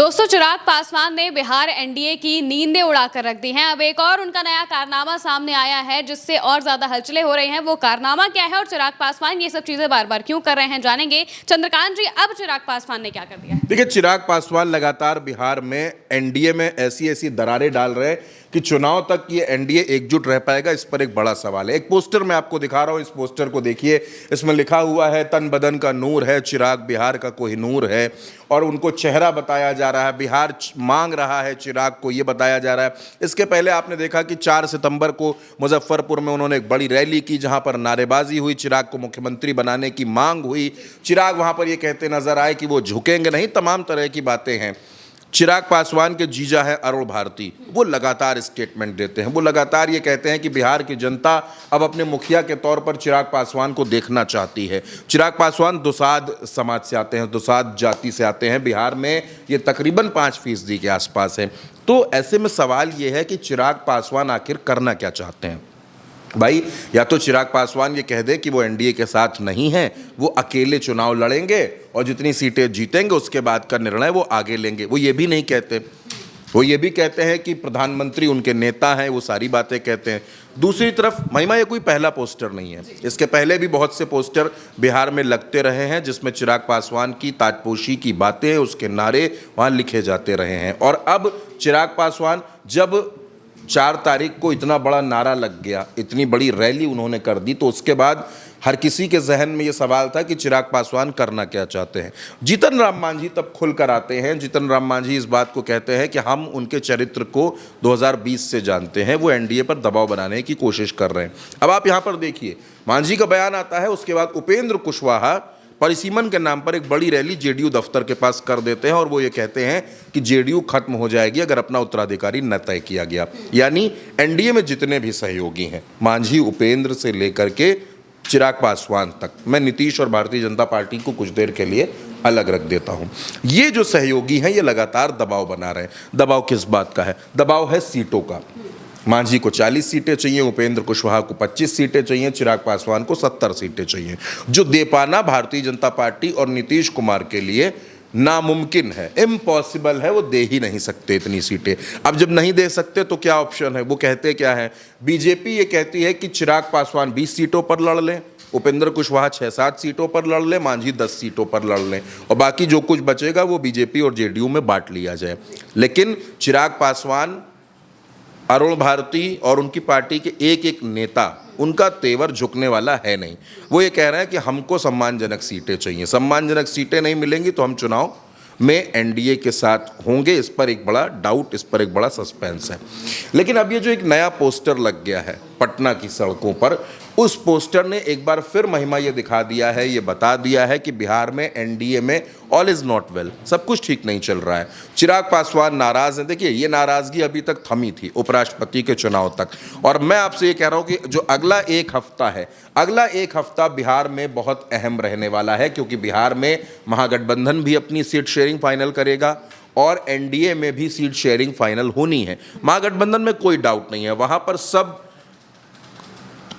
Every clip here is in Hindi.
दोस्तों, चिराग पासवान ने बिहार एनडीए की नींदें उड़ाकर रख दी हैं। अब एक और उनका नया कारनामा सामने आया है जिससे और ज्यादा हलचलें हो रही हैं। वो कारनामा क्या है और चिराग पासवान ये सब चीजें बार बार क्यों कर रहे हैं, जानेंगे। चंद्रकांत जी, अब चिराग पासवान ने क्या कर दिया है? देखिए, चिराग पासवान लगातार बिहार में एनडीए में ऐसी ऐसी दरारें डाल रहे हैं कि चुनाव तक ये एनडीए एकजुट रह पाएगा, इस पर एक बड़ा सवाल है। एक पोस्टर मैं आपको दिखा रहा हूं, इस पोस्टर को देखिए। इसमें लिखा हुआ है, तन बदन का नूर है चिराग, बिहार का कोहिनूर है। और उनको चेहरा बताया जा रहा है, बिहार मांग रहा है चिराग को, ये बताया जा रहा है। इसके पहले आपने देखा कि 4 सितंबर को मुजफ्फरपुर में उन्होंने एक बड़ी रैली की, जहां पर नारेबाजी हुई, चिराग को मुख्यमंत्री बनाने की मांग हुई। चिराग वहां पर ये कहते नजर आए कि वो झुकेंगे नहीं, तमाम तरह की बातें हैं। चिराग पासवान के जीजा है अरुण भारती, वो लगातार स्टेटमेंट देते हैं, वो लगातार ये कहते हैं कि बिहार की जनता अब अपने मुखिया के तौर पर चिराग पासवान को देखना चाहती है। चिराग पासवान दुसाध समाज से आते हैं, दुसाध जाति से आते हैं। बिहार में ये तकरीबन 5% के आसपास है। तो ऐसे में सवाल ये है कि चिराग पासवान आखिर करना क्या चाहते हैं। भाई, या तो चिराग पासवान ये कह दे कि वो एनडीए के साथ नहीं है, वो अकेले चुनाव लड़ेंगे और जितनी सीटें जीतेंगे उसके बाद का निर्णय वो आगे लेंगे। वो ये भी नहीं कहते। वो ये भी कहते हैं कि प्रधानमंत्री उनके नेता हैं, वो सारी बातें कहते हैं। दूसरी तरफ महिमा, ये कोई पहला पोस्टर नहीं है। इसके पहले भी बहुत से पोस्टर बिहार में लगते रहे हैं जिसमें चिराग पासवान की ताजपोशी की बातें, उसके नारे वहाँ लिखे जाते रहे हैं। और अब चिराग पासवान, जब 4 तारीख को इतना बड़ा नारा लग गया, इतनी बड़ी रैली उन्होंने कर दी, तो उसके बाद हर किसी के जहन में ये सवाल था कि चिराग पासवान करना क्या चाहते हैं। जीतन राम मांझी तब खुल कर आते हैं। जीतन राम मांझी इस बात को कहते हैं कि हम उनके चरित्र को 2020 से जानते हैं, वो एनडीए पर दबाव बनाने की कोशिश कर रहे हैं। अब आप यहाँ पर देखिए, मांझी का बयान आता है, उसके बाद उपेंद्र कुशवाहा परिसीमन के नाम पर एक बड़ी रैली जेडीयू दफ्तर के पास कर देते हैं और वो ये कहते हैं कि जेडीयू खत्म हो जाएगी अगर अपना उत्तराधिकारी न तय किया गया। यानी एनडीए में जितने भी सहयोगी हैं, मांझी, उपेंद्र से लेकर के चिराग पासवान तक, मैं नीतीश और भारतीय जनता पार्टी को कुछ देर के लिए अलग रख देता हूं, ये जो सहयोगी हैं ये लगातार दबाव बना रहे हैं। दबाव किस बात का है? दबाव है सीटों का। मांझी को 40 सीटें चाहिए, उपेंद्र कुशवाहा को 25 सीटें चाहिए, चिराग पासवान को 70 सीटें चाहिए, जो दे पाना भारतीय जनता पार्टी और नीतीश कुमार के लिए नामुमकिन है, इम्पॉसिबल है। वो दे ही नहीं सकते इतनी सीटें। अब जब नहीं दे सकते तो क्या ऑप्शन है? वो कहते क्या है? बीजेपी ये कहती है कि चिराग पासवान 20 सीटों पर लड़ लें, उपेंद्र कुशवाहा 6-7 सीटों पर लड़ लें, मांझी 10 सीटों पर लड़ लें, और बाकी जो कुछ बचेगा वो बीजेपी और जेडीयू में बांट लिया जाए। लेकिन चिराग पासवान, अरुण भारती और उनकी पार्टी के एक एक नेता, उनका तेवर झुकने वाला है नहीं। वो ये कह रहे हैं कि हमको सम्मानजनक सीटें चाहिए, सम्मानजनक सीटें नहीं मिलेंगी तो हम चुनाव में एनडीए के साथ होंगे। इस पर एक बड़ा डाउट, इस पर एक बड़ा सस्पेंस है। लेकिन अब ये जो एक नया पोस्टर लग गया है पटना की सड़कों पर, उस पोस्टर ने एक बार फिर महिमा ये दिखा दिया है, ये बता दिया है कि बिहार में एनडीए में ऑल इज नॉट वेल, सब कुछ ठीक नहीं चल रहा है। चिराग पासवान नाराज हैं। देखिए, ये नाराजगी अभी तक थमी थी उपराष्ट्रपति के चुनाव तक, और मैं आपसे ये कह रहा हूँ कि जो अगला एक हफ्ता है, अगला एक हफ्ता बिहार में बहुत अहम रहने वाला है, क्योंकि बिहार में महागठबंधन भी अपनी सीट शेयरिंग फाइनल करेगा और एनडीए में भी सीट शेयरिंग फाइनल होनी है। महागठबंधन में कोई डाउट नहीं है, वहां पर सब,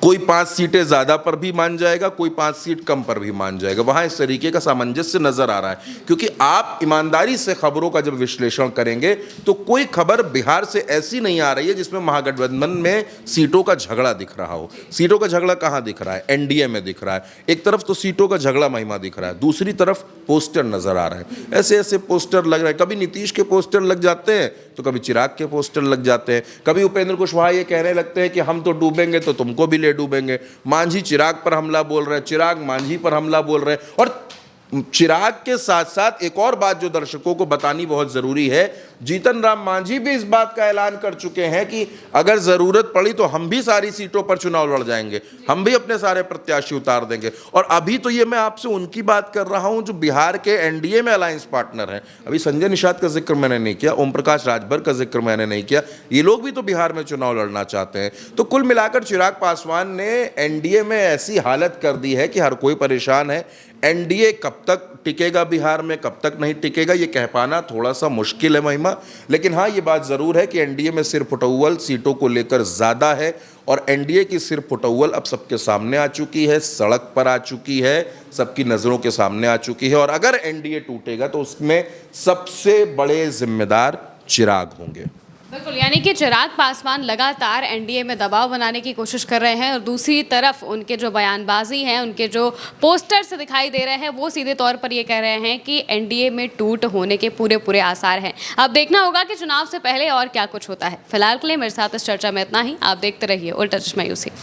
कोई 5 सीटें ज़्यादा पर भी मान जाएगा, कोई 5 सीट कम पर भी मान जाएगा। वहाँ इस तरीके का सामंजस्य नज़र आ रहा है, क्योंकि आप ईमानदारी से खबरों का जब विश्लेषण करेंगे तो कोई खबर बिहार से ऐसी नहीं आ रही है जिसमें महागठबंधन में सीटों का झगड़ा दिख रहा हो। सीटों का झगड़ा कहाँ दिख रहा है? एनडीए में दिख रहा है। एक तरफ तो सीटों का झगड़ा महिमा दिख रहा है, दूसरी तरफ पोस्टर नज़र आ रहे हैं। ऐसे ऐसे पोस्टर लग रहे हैं, कभी नीतीश के पोस्टर लग जाते हैं तो कभी चिराग के पोस्टर लग जाते हैं, कभी उपेंद्र कुशवाहा ये कहने लगते हैं कि हम तो डूबेंगे तो तुमको भी ले डूबेंगे। मांझी चिराग पर हमला बोल रहे हैं, चिराग मांझी पर हमला बोल रहे हैं। और चिराग के साथ साथ एक और बात जो दर्शकों को बतानी बहुत जरूरी है, जीतन राम मांझी भी इस बात का ऐलान कर चुके हैं कि अगर जरूरत पड़ी तो हम भी सारी सीटों पर चुनाव लड़ जाएंगे, हम भी अपने सारे प्रत्याशी उतार देंगे। और अभी तो ये मैं आपसे उनकी बात कर रहा हूं जो बिहार के एनडीए में अलायंस पार्टनर हैं। अभी संजय निषाद का जिक्र मैंने नहीं किया, ओम प्रकाश राजभर का जिक्र मैंने नहीं किया, ये लोग भी तो बिहार में चुनाव लड़ना चाहते हैं। तो कुल मिलाकर चिराग पासवान ने एनडीए में ऐसी हालत कर दी है कि हर कोई परेशान है। एनडीए कब कब तक टिकेगा बिहार में, कब तक नहीं टिकेगा, ये कह पाना थोड़ा सा मुश्किल है महिमा। लेकिन हाँ, ये बात ज़रूर है कि एनडीए में सिर फुटौल सीटों को लेकर ज़्यादा है और एनडीए की सिर फुटौल अब सबके सामने आ चुकी है, सड़क पर आ चुकी है, सबकी नज़रों के सामने आ चुकी है। और अगर एनडीए टूटेगा तो उसमें सबसे बड़े जिम्मेदार चिराग होंगे। बिल्कुल, यानी कि चिराग पासवान लगातार एनडीए में दबाव बनाने की कोशिश कर रहे हैं और दूसरी तरफ उनके जो बयानबाजी हैं, उनके जो पोस्टर्स दिखाई दे रहे हैं, वो सीधे तौर पर ये कह रहे हैं कि एनडीए में टूट होने के पूरे आसार हैं। अब देखना होगा कि चुनाव से पहले और क्या कुछ होता है। फिलहाल के लिए मेरे साथ इस चर्चा में इतना ही। आप देखते रहिए उल्टा चश्मा यूसी।